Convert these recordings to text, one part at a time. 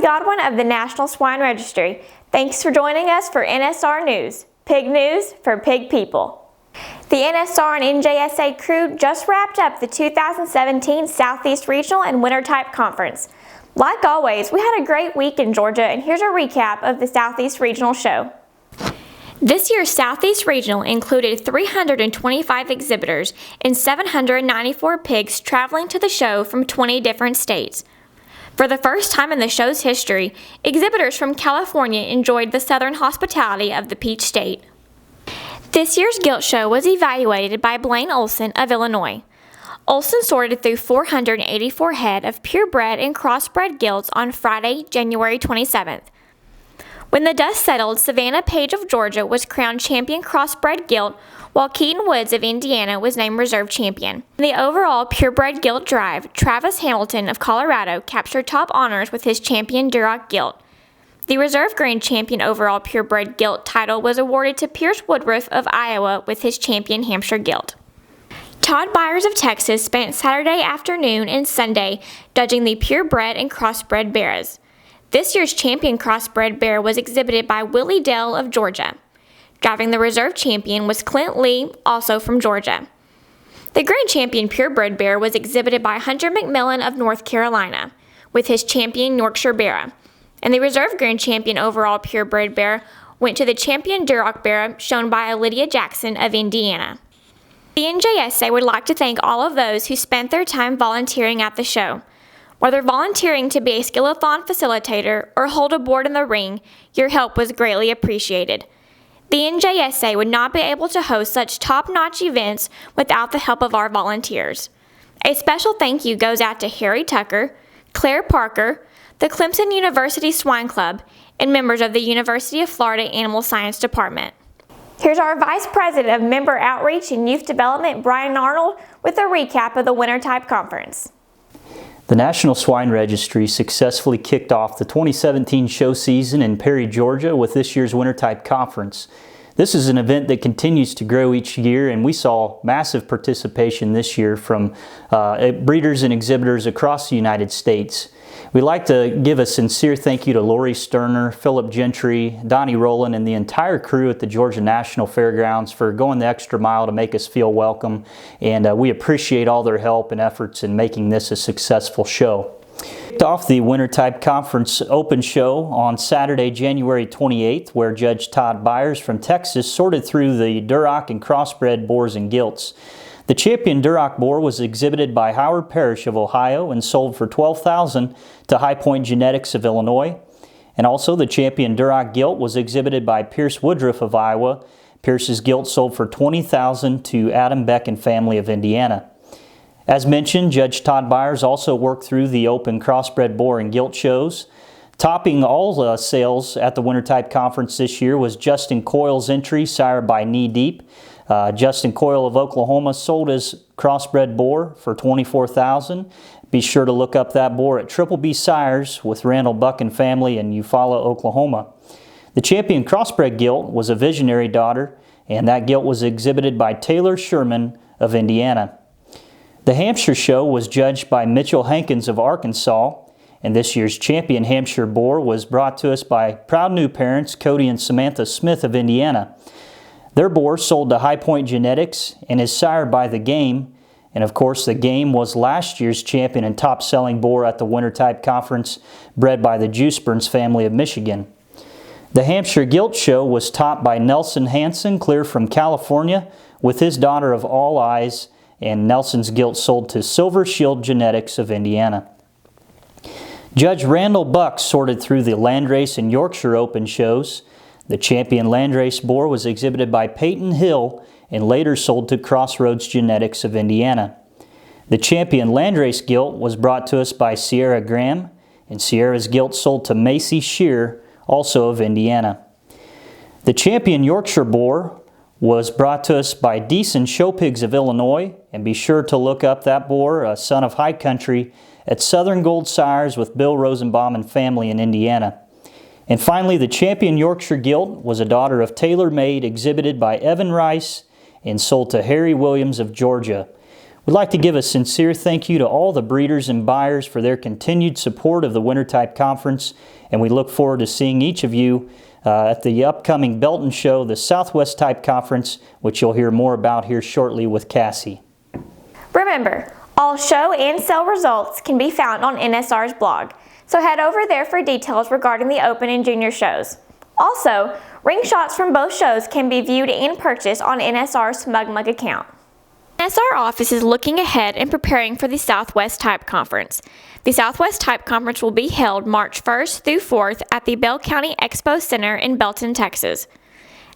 Godwin of the National Swine Registry. Thanks for joining us for NSR News, pig news for pig people. The NSR and NJSA crew just wrapped up the 2017 Southeast Regional and Winter Type Conference. Like always, we had a great week in Georgia, and here's a recap of the Southeast Regional show. This year's Southeast Regional included 325 exhibitors and 794 pigs traveling to the show from 20 different states. For the first time in the show's history, exhibitors from California enjoyed the southern hospitality of the Peach State. This year's gilt show was evaluated by Blaine Olson of Illinois. Olson sorted through 484 head of purebred and crossbred gilts on Friday, January 27th. When the dust settled, Savannah Page of Georgia was crowned champion crossbred gilt, while Keaton Woods of Indiana was named reserve champion. In the overall purebred gilt drive, Travis Hamilton of Colorado captured top honors with his champion Duroc gilt. The reserve grade champion overall purebred gilt title was awarded to Pierce Woodruff of Iowa with his champion Hampshire gilt. Todd Byers of Texas spent Saturday afternoon and Sunday judging the purebred and crossbred bears. This year's champion crossbred bear was exhibited by Willie Dell of Georgia. Driving the reserve champion was Clint Lee, also from Georgia. The grand champion purebred bear was exhibited by Hunter McMillan of North Carolina, with his champion Yorkshire bear. And the reserve grand champion overall purebred bear went to the champion Duroc bear, shown by Lydia Jackson of Indiana. The NJSA would like to thank all of those who spent their time volunteering at the show. Whether volunteering to be a skillathon facilitator or hold a board in the ring, your help was greatly appreciated. The NJSA would not be able to host such top-notch events without the help of our volunteers. A special thank you goes out to Harry Tucker, Claire Parker, the Clemson University Swine Club, and members of the University of Florida Animal Science Department. Here's our Vice President of Member Outreach and Youth Development, Brian Arnold, with a recap of the Winter Type Conference. The National Swine Registry successfully kicked off the 2017 show season in Perry, Georgia with this year's Winter Type Conference. This is an event that continues to grow each year, and we saw massive participation this year from breeders and exhibitors across the United States. We'd like to give a sincere thank you to Lori Sterner, Philip Gentry, Donnie Rowland, and the entire crew at the Georgia National Fairgrounds for going the extra mile to make us feel welcome, and we appreciate all their help and efforts in making this a successful show. Kicked off the Winter Type Conference Open Show on Saturday, January 28th, where Judge Todd Byers from Texas sorted through the Duroc and crossbred boars and gilts. The champion Duroc boar was exhibited by Howard Parrish of Ohio and sold for $12,000 to High Point Genetics of Illinois. And also the champion Duroc gilt was exhibited by Pierce Woodruff of Iowa. Pierce's gilt sold for $20,000 to Adam Beck and family of Indiana. As mentioned, Judge Todd Byers also worked through the open crossbred boar and gilt shows. Topping all sales at the Winter Type Conference this year was Justin Coyle's entry, sired by Knee Deep. Justin Coyle of Oklahoma sold his crossbred boar for $24,000. Be sure to look up that boar at Triple B Sires with Randall Buck and family in Eufaula, Oklahoma. The champion crossbred gilt was a Visionary daughter, and that gilt was exhibited by Taylor Sherman of Indiana. The Hampshire show was judged by Mitchell Hankins of Arkansas, and this year's champion Hampshire boar was brought to us by proud new parents Cody and Samantha Smith of Indiana. Their boar sold to High Point Genetics and is sired by The Game. And of course, The Game was last year's champion and top-selling boar at the Winter Type Conference, bred by the Juiceburns family of Michigan. The Hampshire Gilt Show was topped by Nelson Hansen, clear from California, with his daughter of All Eyes, and Nelson's gilt sold to Silver Shield Genetics of Indiana. Judge Randall Buck sorted through the Landrace and Yorkshire Open shows. The champion Landrace boar was exhibited by Peyton Hill and later sold to Crossroads Genetics of Indiana. The champion Landrace gilt was brought to us by Sierra Graham, and Sierra's gilt sold to Macy Shear, also of Indiana. The champion Yorkshire boar was brought to us by Deason Show Pigs of Illinois, and be sure to look up that boar, a son of high country, at Southern Gold Sires with Bill Rosenbaum and family in Indiana. And finally, the champion Yorkshire gilt was a daughter of Taylor Made, exhibited by Evan Rice and sold to Harry Williams of Georgia. We'd like to give a sincere thank you to all the breeders and buyers for their continued support of the Winter Type Conference, and we look forward to seeing each of you at the upcoming Belton Show, the Southwest Type Conference, which you'll hear more about here shortly with Cassie. Remember, all show and sale results can be found on NSR's blog, so head over there for details regarding the Open and Junior shows. Also, ring shots from both shows can be viewed and purchased on NSR's SmugMug account. NSR office is looking ahead and preparing for the Southwest Type Conference. The Southwest Type Conference will be held March 1st through 4th at the Bell County Expo Center in Belton, Texas.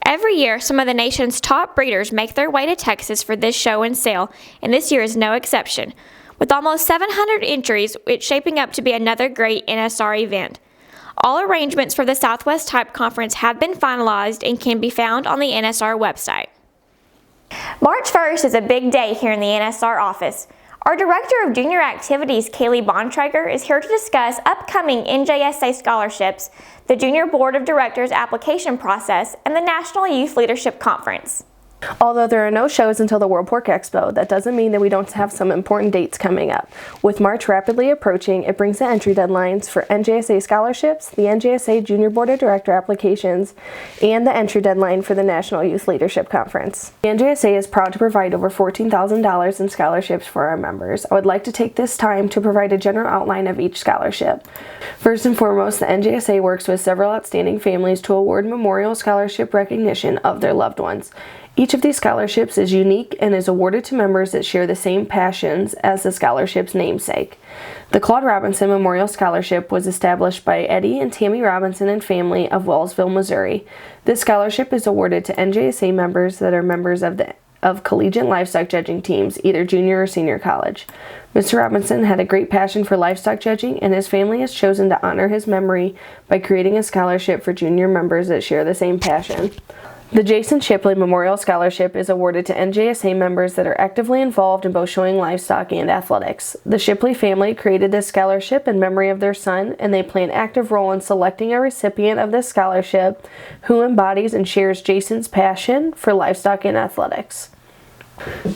Every year, some of the nation's top breeders make their way to Texas for this show and sale, and this year is no exception. With almost 700 entries, it's shaping up to be another great NSR event. All arrangements for the Southwest Type Conference have been finalized and can be found on the NSR website. March 1st is a big day here in the NSR office. Our Director of Junior Activities, Kaylee Bontrager, is here to discuss upcoming NJSA scholarships, the Junior Board of Directors application process, and the National Youth Leadership Conference. Although there are no shows until the World Pork Expo, that doesn't mean that we don't have some important dates coming up. With March rapidly approaching, it brings the entry deadlines for NJSA scholarships, the NJSA Junior Board of Director applications, and the entry deadline for the National Youth Leadership Conference. The NJSA is proud to provide over $14,000 in scholarships for our members. I would like to take this time to provide a general outline of each scholarship. First and foremost, the NJSA works with several outstanding families to award memorial scholarship recognition of their loved ones. Each of these scholarships is unique and is awarded to members that share the same passions as the scholarship's namesake. The Claude Robinson Memorial Scholarship was established by Eddie and Tammy Robinson and family of Wellsville, Missouri. This scholarship is awarded to NJSA members that are members of collegiate livestock judging teams, either junior or senior college. Mr. Robinson had a great passion for livestock judging, and his family has chosen to honor his memory by creating a scholarship for junior members that share the same passion. The Jason Shipley Memorial Scholarship is awarded to NJSA members that are actively involved in both showing livestock and athletics. The Shipley family created this scholarship in memory of their son, and they play an active role in selecting a recipient of this scholarship who embodies and shares Jason's passion for livestock and athletics.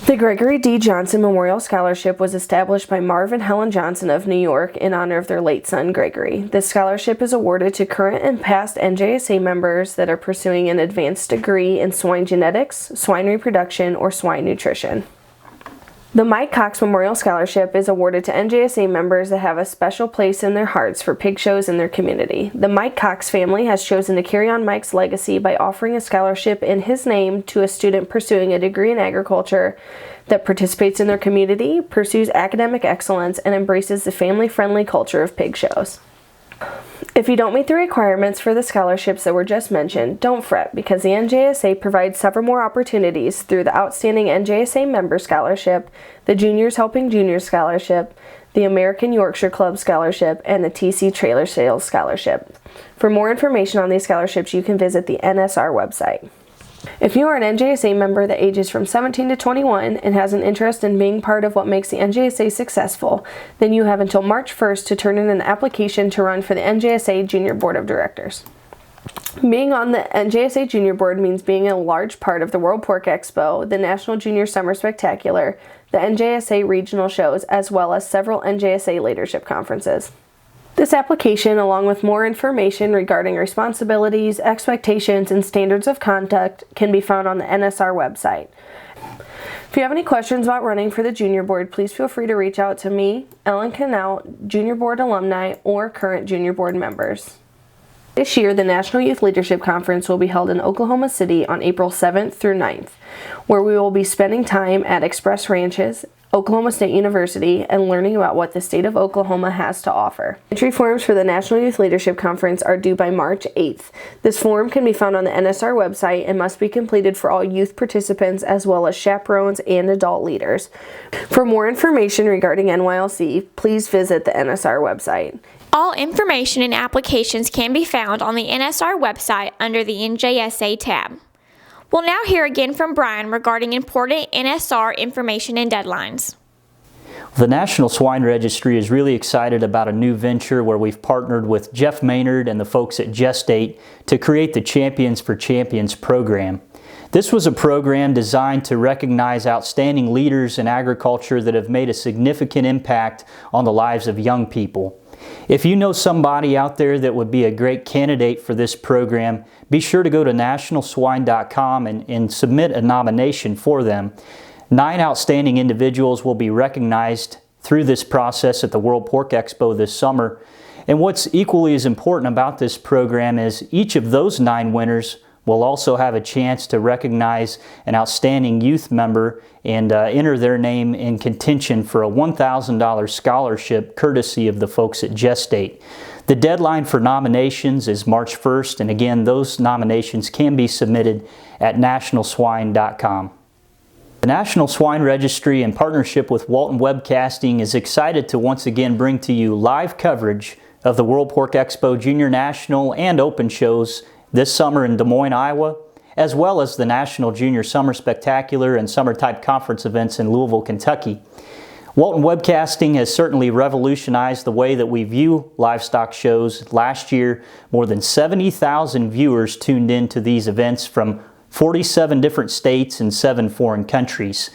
The Gregory D. Johnson Memorial Scholarship was established by Marv and Helen Johnson of New York in honor of their late son, Gregory. This scholarship is awarded to current and past NJSA members that are pursuing an advanced degree in swine genetics, swine reproduction, or swine nutrition. The Mike Cox Memorial Scholarship is awarded to NJSA members that have a special place in their hearts for pig shows in their community. The Mike Cox family has chosen to carry on Mike's legacy by offering a scholarship in his name to a student pursuing a degree in agriculture that participates in their community, pursues academic excellence, and embraces the family-friendly culture of pig shows. If you don't meet the requirements for the scholarships that were just mentioned, don't fret, because the NJSA provides several more opportunities through the Outstanding NJSA Member Scholarship, the Juniors Helping Juniors Scholarship, the American Yorkshire Club Scholarship, and the TC Trailer Sales Scholarship. For more information on these scholarships, you can visit the NSR website. If you are an NJSA member that ages from 17 to 21 and has an interest in being part of what makes the NJSA successful, then you have until March 1st to turn in an application to run for the NJSA Junior Board of Directors. Being on the NJSA Junior Board means being a large part of the World Pork Expo, the National Junior Summer Spectacular, the NJSA regional shows, as well as several NJSA leadership conferences. This application, along with more information regarding responsibilities, expectations, and standards of conduct, can be found on the NSR website. If you have any questions about running for the Junior Board, please feel free to reach out to me, Ellen Knaut, Junior Board alumni, or current Junior Board members. This year, the National Youth Leadership Conference will be held in Oklahoma City on April 7th through 9th, where we will be spending time at Express Ranches, Oklahoma State University, and learning about what the state of Oklahoma has to offer. Entry forms for the National Youth Leadership Conference are due by March 8th. This form can be found on the NSR website and must be completed for all youth participants as well as chaperones and adult leaders. For more information regarding NYLC, please visit the NSR website. All information and applications can be found on the NSR website under the NJSA tab. We'll now hear again from Brian regarding important NSR information and deadlines. The National Swine Registry is really excited about a new venture where we've partnered with Jeff Maynard and the folks at Gestate to create the Champions for Champions program. This was a program designed to recognize outstanding leaders in agriculture that have made a significant impact on the lives of young people. If you know somebody out there that would be a great candidate for this program, be sure to go to nationalswine.com and submit a nomination for them. 9 outstanding individuals will be recognized through this process at the World Pork Expo this summer. And what's equally as important about this program is each of those 9 winners will also have a chance to recognize an outstanding youth member and enter their name in contention for a $1,000 scholarship courtesy of the folks at Gestate. The deadline for nominations is March 1st, and again, those nominations can be submitted at nationalswine.com. The National Swine Registry, in partnership with Walton Webcasting, is excited to once again bring to you live coverage of the World Pork Expo Junior National and Open shows this summer in Des Moines, Iowa, as well as the National Junior Summer Spectacular and Summer Type Conference events in Louisville, Kentucky. Walton Webcasting has certainly revolutionized the way that we view livestock shows. Last year, more than 70,000 viewers tuned in to these events from 47 different states and 7 foreign countries.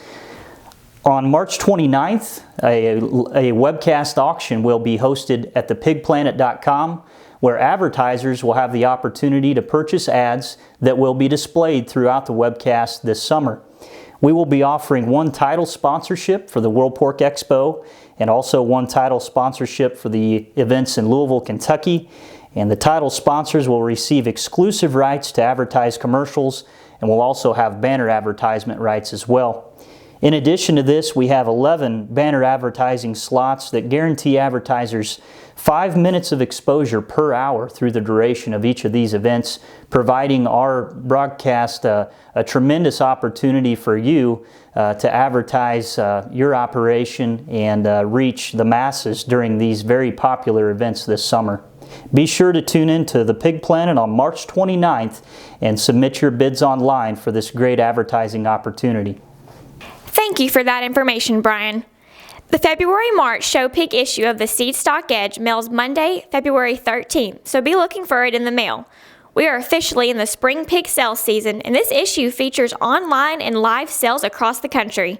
On March 29th, a webcast auction will be hosted at thepigplanet.com, where advertisers will have the opportunity to purchase ads that will be displayed throughout the webcast this summer. We will be offering 1 title sponsorship for the World Pork Expo and also 1 title sponsorship for the events in Louisville, Kentucky. And the title sponsors will receive exclusive rights to advertise commercials and will also have banner advertisement rights as well. In addition to this, we have 11 banner advertising slots that guarantee advertisers 5 minutes of exposure per hour through the duration of each of these events, providing our broadcast a tremendous opportunity for you to advertise your operation and reach the masses during these very popular events this summer. Be sure to tune in to the Pig Planet on March 29th and submit your bids online for this great advertising opportunity. Thank you for that information, Brian. The February-March Show Pig issue of the Seed Stock Edge mails Monday, February 13th, so be looking for it in the mail. We are officially in the spring pig sales season, and this issue features online and live sales across the country.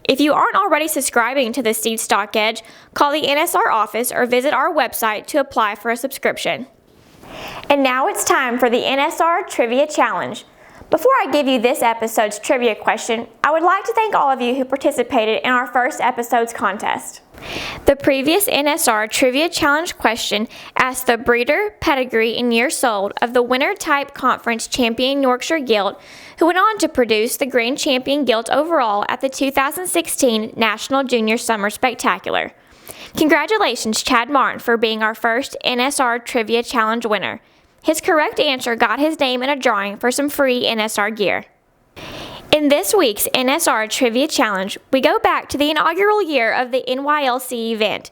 If you aren't already subscribing to the Seed Stock Edge, call the NSR office or visit our website to apply for a subscription. And now it's time for the NSR Trivia Challenge. Before I give you this episode's trivia question, I would like to thank all of you who participated in our first episode's contest. The previous NSR Trivia Challenge question asked the breeder, pedigree, and year sold of the Winter Type Conference champion Yorkshire Gilt, who went on to produce the Grand Champion Gilt overall at the 2016 National Junior Summer Spectacular. Congratulations, Chad Martin, for being our first NSR Trivia Challenge winner. His correct answer got his name in a drawing for some free NSR gear. In this week's NSR Trivia Challenge, we go back to the inaugural year of the NYLC event.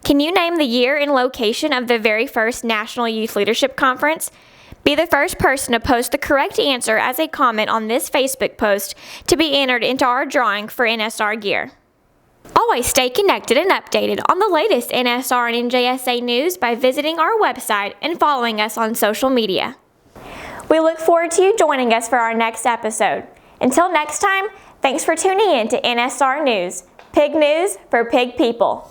Can you name the year and location of the very first National Youth Leadership Conference? Be the first person to post the correct answer as a comment on this Facebook post to be entered into our drawing for NSR gear. Always stay connected and updated on the latest NSR and NJSA news by visiting our website and following us on social media. We look forward to you joining us for our next episode. Until next time, thanks for tuning in to NSR News, Pig News for Pig People.